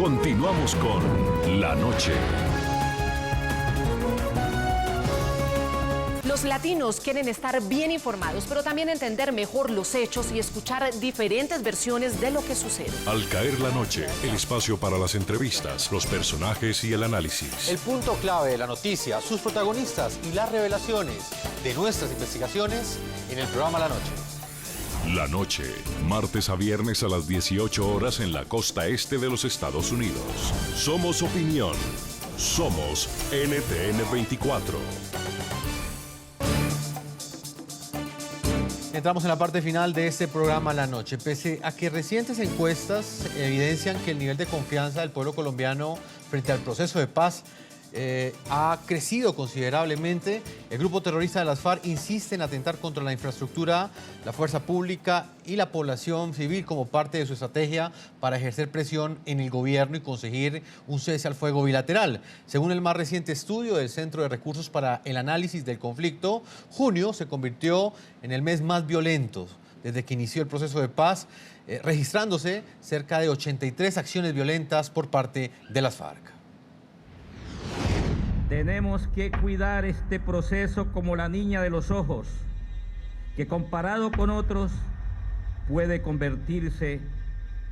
Continuamos con La Noche. Los latinos quieren estar bien informados, pero también entender mejor los hechos y escuchar diferentes versiones de lo que sucede. Al caer la noche, el espacio para las entrevistas, los personajes y el análisis. El punto clave de la noticia, sus protagonistas y las revelaciones de nuestras investigaciones en el programa La Noche. La Noche, martes a viernes a las 18 horas en la costa este de los Estados Unidos. Somos opinión. Somos NTN 24. Entramos en la parte final de este programa La Noche. Pese a que recientes encuestas evidencian que el nivel de confianza del pueblo colombiano frente al proceso de paz ha crecido considerablemente, el grupo terrorista de las FARC insiste en atentar contra la infraestructura, la fuerza pública y la población civil como parte de su estrategia para ejercer presión en el gobierno y conseguir un cese al fuego bilateral. Según el más reciente estudio del Centro de Recursos para el Análisis del Conflicto, junio se convirtió en el mes más violento desde que inició el proceso de paz, registrándose cerca de 83 acciones violentas por parte de las FARC. Tenemos que cuidar este proceso como la niña de los ojos, que comparado con otros puede convertirse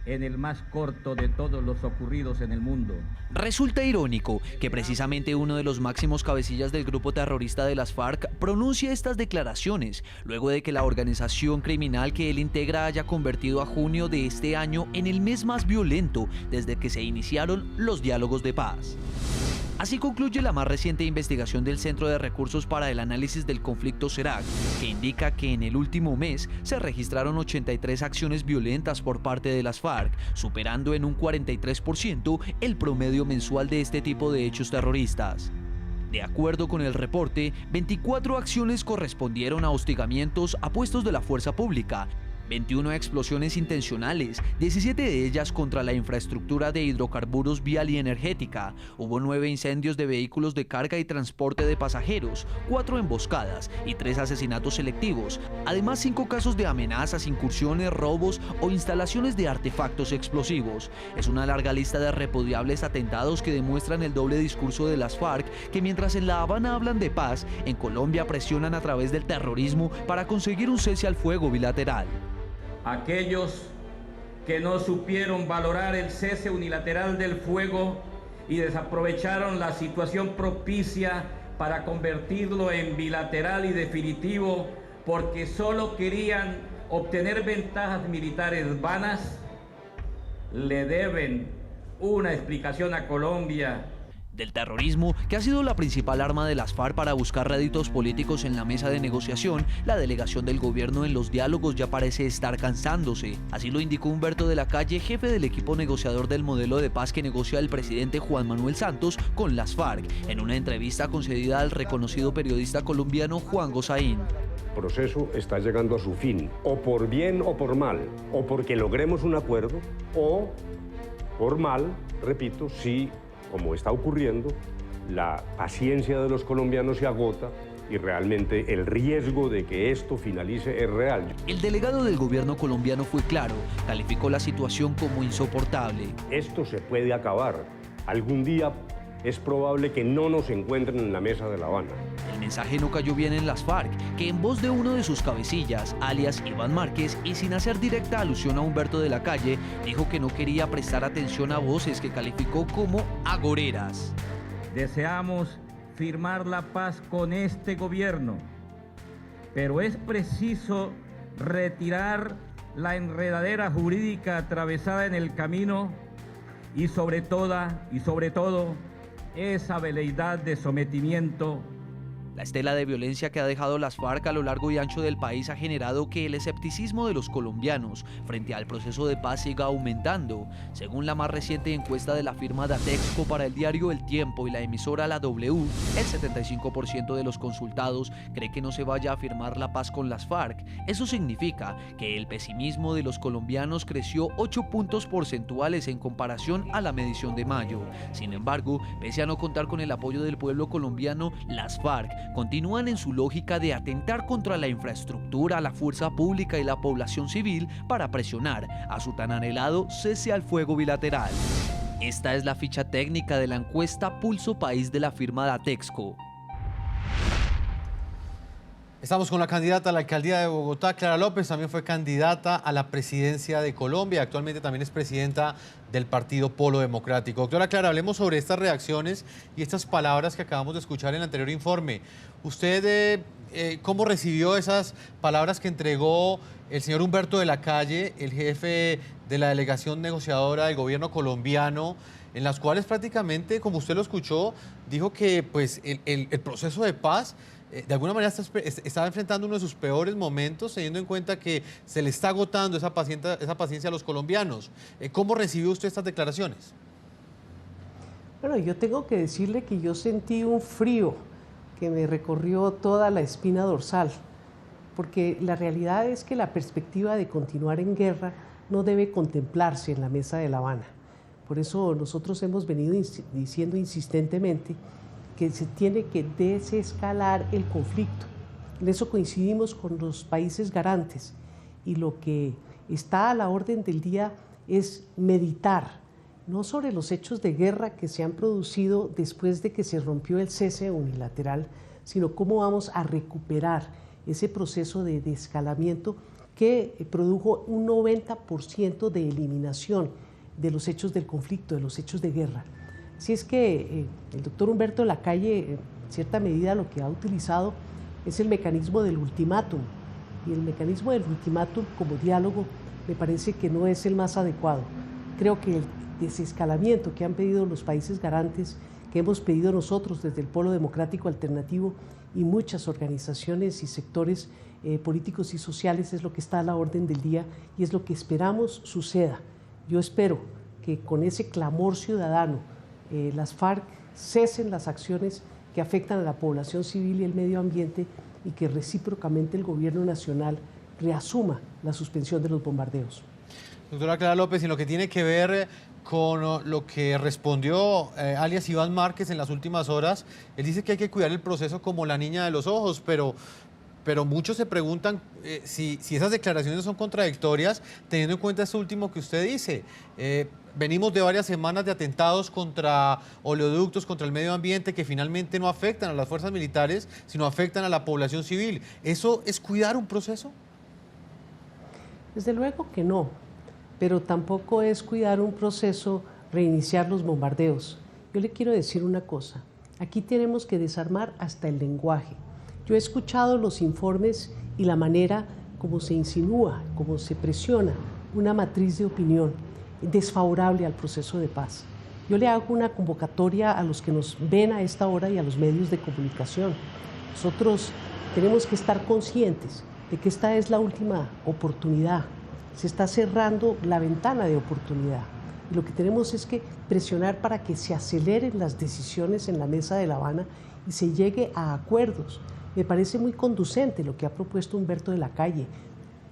en el más corto de todos los ocurridos en el mundo. Resulta irónico que precisamente uno de los máximos cabecillas del grupo terrorista de las FARC pronuncie estas declaraciones, luego de que la organización criminal que él integra haya convertido a junio de este año en el mes más violento desde que se iniciaron los diálogos de paz. Así concluye la más reciente investigación del Centro de Recursos para el Análisis del Conflicto CERAC, que indica que en el último mes se registraron 83 acciones violentas por parte de las FARC, superando en un 43% el promedio mensual de este tipo de hechos terroristas. De acuerdo con el reporte, 24 acciones correspondieron a hostigamientos a puestos de la fuerza pública, 21 explosiones intencionales, 17 de ellas contra la infraestructura de hidrocarburos vial y energética. Hubo 9 incendios de vehículos de carga y transporte de pasajeros, 4 emboscadas y 3 asesinatos selectivos. Además, 5 casos de amenazas, incursiones, robos o instalaciones de artefactos explosivos. Es una larga lista de repudiables atentados que demuestran el doble discurso de las FARC, que mientras en La Habana hablan de paz, en Colombia presionan a través del terrorismo para conseguir un cese al fuego bilateral. Aquellos que no supieron valorar el cese unilateral del fuego y desaprovecharon la situación propicia para convertirlo en bilateral y definitivo porque solo querían obtener ventajas militares vanas, le deben una explicación a Colombia. Del terrorismo, que ha sido la principal arma de las FARC para buscar réditos políticos en la mesa de negociación, la delegación del gobierno en los diálogos ya parece estar cansándose. Así lo indicó Humberto de la Calle, jefe del equipo negociador del modelo de paz que negocia el presidente Juan Manuel Santos con las FARC, en una entrevista concedida al reconocido periodista colombiano Juan Gozaín. El proceso está llegando a su fin, o por bien o por mal, o porque logremos un acuerdo, o por mal, repito, si, como está ocurriendo, la paciencia de los colombianos se agota y realmente el riesgo de que esto finalice es real. El delegado del gobierno colombiano fue claro, calificó la situación como insoportable. Esto se puede acabar. Algún día es probable que no nos encuentren en la mesa de La Habana. El mensaje no cayó bien en las FARC, que en voz de uno de sus cabecillas, alias Iván Márquez, y sin hacer directa alusión a Humberto de la Calle, dijo que no quería prestar atención a voces que calificó como agoreras. Deseamos firmar la paz con este gobierno, pero es preciso retirar la enredadera jurídica atravesada en el camino y sobre todo esa veleidad de sometimiento. La estela de violencia que ha dejado las FARC a lo largo y ancho del país ha generado que el escepticismo de los colombianos frente al proceso de paz siga aumentando. Según la más reciente encuesta de la firma Datexco para el diario El Tiempo y la emisora La W, el 75% de los consultados cree que no se vaya a firmar la paz con las FARC. Eso significa que el pesimismo de los colombianos creció 8 puntos porcentuales en comparación a la medición de mayo. Sin embargo, pese a no contar con el apoyo del pueblo colombiano, las FARC continúan en su lógica de atentar contra la infraestructura, la fuerza pública y la población civil para presionar a su tan anhelado cese al fuego bilateral. Esta es la ficha técnica de la encuesta Pulso País de la firma Datexco. Estamos con la candidata a la alcaldía de Bogotá, Clara López, también fue candidata a la presidencia de Colombia, actualmente también es presidenta del partido Polo Democrático. Doctora Clara, hablemos sobre estas reacciones y estas palabras que acabamos de escuchar en el anterior informe. ¿Usted cómo recibió esas palabras que entregó el señor Humberto de la Calle, el jefe de la delegación negociadora del gobierno colombiano, en las cuales prácticamente, como usted lo escuchó, dijo que pues, el proceso de paz de alguna manera está enfrentando uno de sus peores momentos, teniendo en cuenta que se le está agotando esa paciencia a los colombianos? ¿Cómo recibió usted estas declaraciones? Bueno, yo tengo que decirle que yo sentí un frío que me recorrió toda la espina dorsal, porque la realidad es que la perspectiva de continuar en guerra no debe contemplarse en la mesa de La Habana. Por eso nosotros hemos venido diciendo insistentemente que se tiene que desescalar el conflicto. En eso coincidimos con los países garantes y lo que está a la orden del día es meditar, no sobre los hechos de guerra que se han producido después de que se rompió el cese unilateral, sino cómo vamos a recuperar ese proceso de desescalamiento que produjo un 90% de eliminación de los hechos del conflicto, de los hechos de guerra. Así es que el doctor Humberto de la Calle, en cierta medida, lo que ha utilizado es el mecanismo del ultimátum. Y el mecanismo del ultimátum como diálogo me parece que no es el más adecuado. Creo que el desescalamiento que han pedido los países garantes, que hemos pedido nosotros desde el Polo Democrático Alternativo y muchas organizaciones y sectores políticos y sociales, es lo que está a la orden del día y es lo que esperamos suceda. Yo espero que con ese clamor ciudadano las FARC cesen las acciones que afectan a la población civil y el medio ambiente y que recíprocamente el gobierno nacional reasuma la suspensión de los bombardeos. Doctora Clara López, en lo que tiene que ver con lo que respondió alias Iván Márquez en las últimas horas, él dice que hay que cuidar el proceso como la niña de los ojos, pero muchos se preguntan si esas declaraciones son contradictorias, teniendo en cuenta esto último que usted dice. Venimos de varias semanas de atentados contra oleoductos, contra el medio ambiente, que finalmente no afectan a las fuerzas militares, sino afectan a la población civil. ¿Eso es cuidar un proceso? Desde luego que no, pero tampoco es cuidar un proceso reiniciar los bombardeos. Yo le quiero decir una cosa, aquí tenemos que desarmar hasta el lenguaje. Yo he escuchado los informes y la manera como se insinúa, como se presiona una matriz de opinión desfavorable al proceso de paz. Yo le hago una convocatoria a los que nos ven a esta hora y a los medios de comunicación. Nosotros tenemos que estar conscientes de que esta es la última oportunidad. Se está cerrando la ventana de oportunidad. Y lo que tenemos es que presionar para que se aceleren las decisiones en la mesa de La Habana y se llegue a acuerdos. Me parece muy conducente lo que ha propuesto Humberto de la Calle.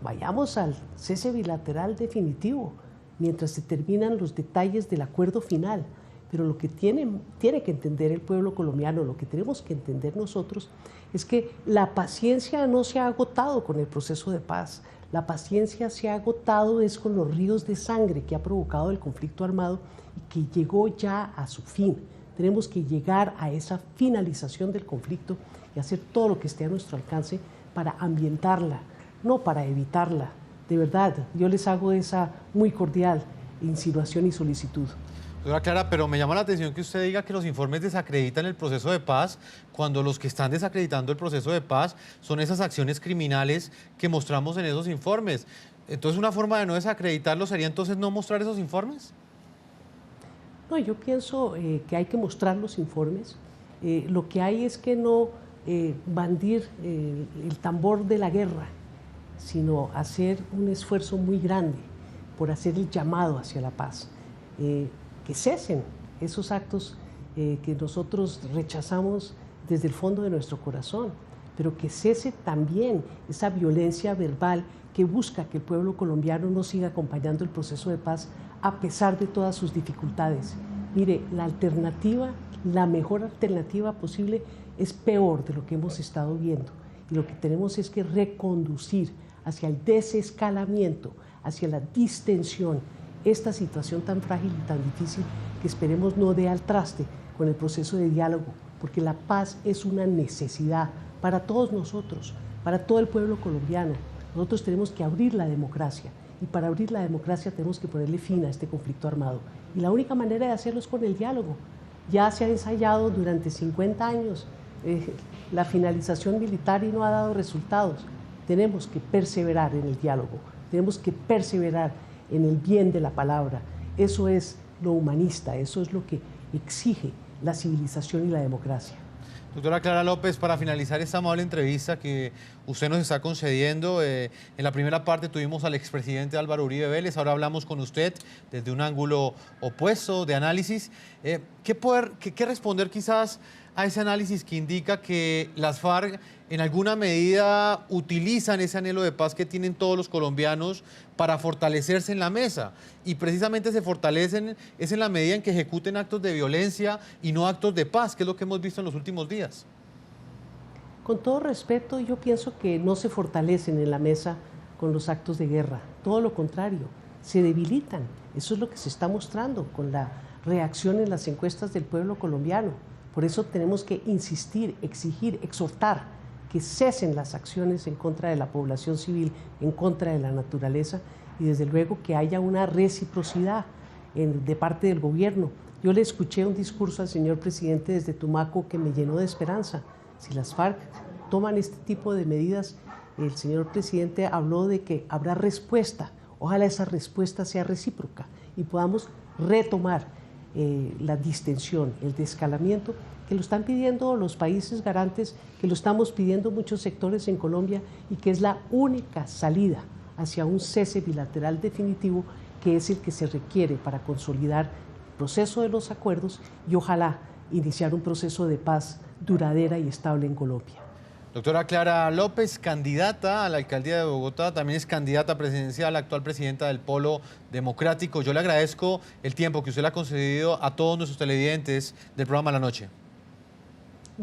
Vayamos al cese bilateral definitivo, mientras se terminan los detalles del acuerdo final. Pero lo que tiene que entender el pueblo colombiano, lo que tenemos que entender nosotros, es que la paciencia no se ha agotado con el proceso de paz. La paciencia se ha agotado es con los ríos de sangre que ha provocado el conflicto armado y que llegó ya a su fin. Tenemos que llegar a esa finalización del conflicto y hacer todo lo que esté a nuestro alcance para ambientarla, no para evitarla. De verdad, yo les hago esa muy cordial insinuación y solicitud. Doctora Clara, pero me llama la atención que usted diga que los informes desacreditan el proceso de paz, cuando los que están desacreditando el proceso de paz son esas acciones criminales que mostramos en esos informes. Entonces, una forma de no desacreditarlo sería entonces no mostrar esos informes. No, yo pienso que hay que mostrar los informes. Lo que hay es que no bandir el tambor de la guerra, sino hacer un esfuerzo muy grande por hacer el llamado hacia la paz. Que cesen esos actos que nosotros rechazamos desde el fondo de nuestro corazón, pero que cese también esa violencia verbal que busca que el pueblo colombiano no siga acompañando el proceso de paz a pesar de todas sus dificultades. Mire, la alternativa, la mejor alternativa posible es peor de lo que hemos estado viendo. Y lo que tenemos es que reconducir hacia el desescalamiento, hacia la distensión esta situación tan frágil y tan difícil que esperemos no dé al traste con el proceso de diálogo, porque la paz es una necesidad para todos nosotros, para todo el pueblo colombiano. Nosotros tenemos que abrir la democracia y para abrir la democracia tenemos que ponerle fin a este conflicto armado. Y la única manera de hacerlo es con el diálogo. Ya se ha ensayado durante 50 años la finalización militar y no ha dado resultados. Tenemos que perseverar en el diálogo, tenemos que perseverar en el bien de la palabra. Eso es lo humanista, eso es lo que exige la civilización y la democracia. Doctora Clara López, para finalizar esta amable entrevista que usted nos está concediendo, en la primera parte tuvimos al expresidente Álvaro Uribe Vélez, ahora hablamos con usted desde un ángulo opuesto de análisis. ¿Qué responder quizás a ese análisis que indica que las FARC en alguna medida utilizan ese anhelo de paz que tienen todos los colombianos para fortalecerse en la mesa? Y precisamente se fortalecen es en la medida en que ejecuten actos de violencia y no actos de paz, que es lo que hemos visto en los últimos días. Con todo respeto, yo pienso que no se fortalecen en la mesa con los actos de guerra. Todo lo contrario, se debilitan. Eso es lo que se está mostrando con la reacción en las encuestas del pueblo colombiano. Por eso tenemos que insistir, exigir, exhortar que cesen las acciones en contra de la población civil, en contra de la naturaleza y desde luego que haya una reciprocidad de parte del gobierno. Yo le escuché un discurso al señor presidente desde Tumaco que me llenó de esperanza. Si las FARC toman este tipo de medidas, el señor presidente habló de que habrá respuesta. Ojalá esa respuesta sea recíproca y podamos retomar la distensión, el descalamiento, que lo están pidiendo los países garantes, que lo estamos pidiendo muchos sectores en Colombia y que es la única salida hacia un cese bilateral definitivo, que es el que se requiere para consolidar el proceso de los acuerdos y ojalá iniciar un proceso de paz duradera y estable en Colombia. Doctora Clara López, candidata a la alcaldía de Bogotá, también es candidata presidencial, actual presidenta del Polo Democrático. Yo le agradezco el tiempo que usted le ha concedido a todos nuestros televidentes del programa La Noche.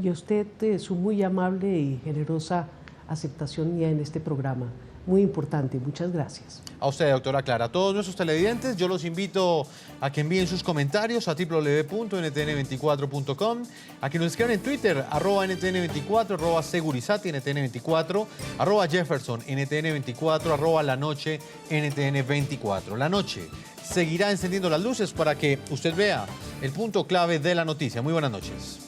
Y a usted su muy amable y generosa aceptación mía en este programa. Muy importante, muchas gracias. A usted, doctora Clara. A todos nuestros televidentes, yo los invito a que envíen sus comentarios a www.ntn24.com, a que nos escriban en Twitter, @ntn24, @segurizati, ntn24, @jefferson, ntn24, @la noche, ntn24. La Noche seguirá encendiendo las luces para que usted vea el punto clave de la noticia. Muy buenas noches.